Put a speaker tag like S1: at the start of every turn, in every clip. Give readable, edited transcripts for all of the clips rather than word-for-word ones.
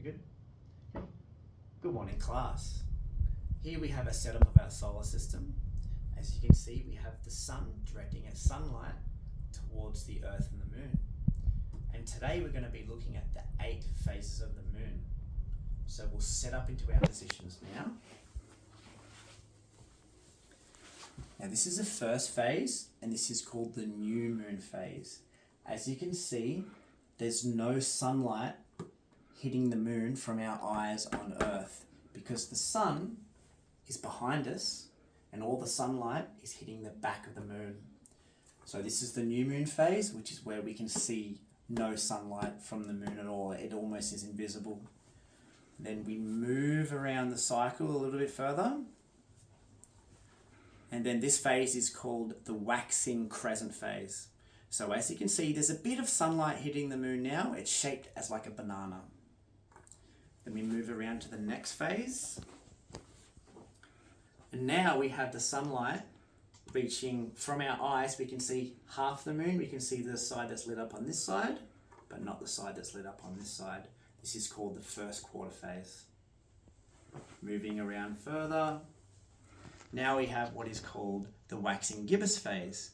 S1: Good. Good morning, class. Here we have a setup of our solar system. As you can see, we have the sun directing its sunlight towards the Earth and the Moon. And today we're going to be looking at the 8 phases of the Moon. So we'll set up into our positions now. Now this is the first phase, and this is called the new moon phase. As you can see, there's no sunlight hitting the moon from our eyes on Earth because the sun is behind us and all the sunlight is hitting the back of the moon. So this is the new moon phase, which is where we can see no sunlight from the moon at all. It almost is invisible. Then we move around the cycle a little bit further. And then this phase is called the waxing crescent phase. So as you can see, there's a bit of sunlight hitting the moon now. It's shaped as like a banana. Then we move around to the next phase. And now we have the sunlight reaching from our eyes. We can see half the moon. We can see the side that's lit up on this side, but not the side that's lit up on this side. This is called the first quarter phase. Moving around further. Now we have what is called the waxing gibbous phase.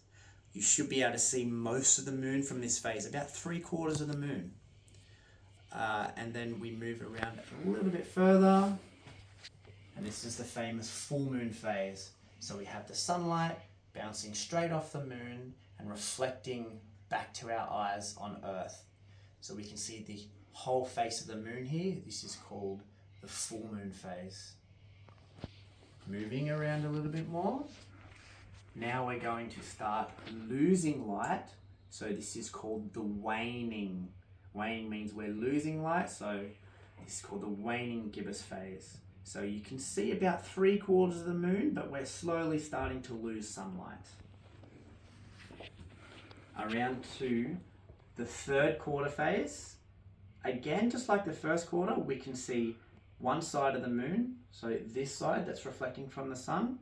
S1: You should be able to see most of the moon from this phase, about 3/4 of the moon. And then we move around a little bit further. And this is the famous full moon phase. So we have the sunlight bouncing straight off the moon and reflecting back to our eyes on Earth. So we can see the whole face of the moon here. This is called the full moon phase. Moving around a little bit more. Now we're going to start losing light. So this is called the waning. Waning means we're losing light. So this is called the waning gibbous phase. So you can see about 3/4 of the moon, but we're slowly starting to lose sunlight. Around to the third quarter phase. Again, just like the first quarter, we can see one side of the moon, so this side that's reflecting from the sun,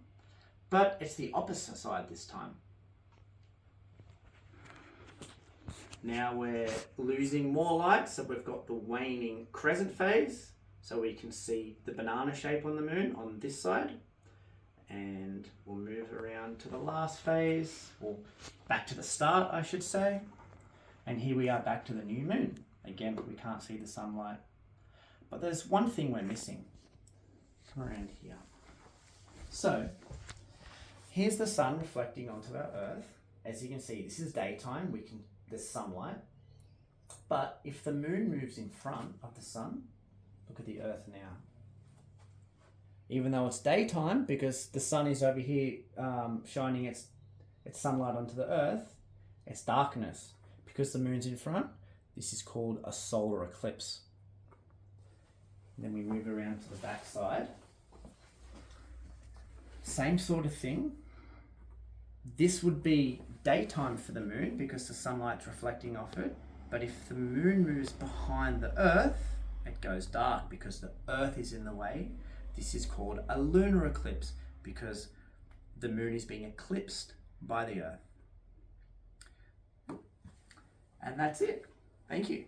S1: but it's the opposite side this time. Now we're losing more light, so we've got the waning crescent phase, so we can see the banana shape on the moon on this side, and we'll move around to the last phase, or back to the start, I should say, and here we are back to the new moon. Again, we can't see the sunlight. But there's one thing we're missing. Come around here. So, here's the sun reflecting onto our Earth. As you can see, this is daytime. There's sunlight. But if the moon moves in front of the sun, look at the Earth now. Even though it's daytime, because the sun is over here shining its sunlight onto the Earth, it's darkness. Because the moon's in front, this is called a solar eclipse. Then we move around to the back side. Same sort of thing. This would be daytime for the moon because the sunlight's reflecting off it. But if the moon moves behind the Earth, it goes dark because the Earth is in the way. This is called a lunar eclipse because the moon is being eclipsed by the Earth. And that's it. Thank you.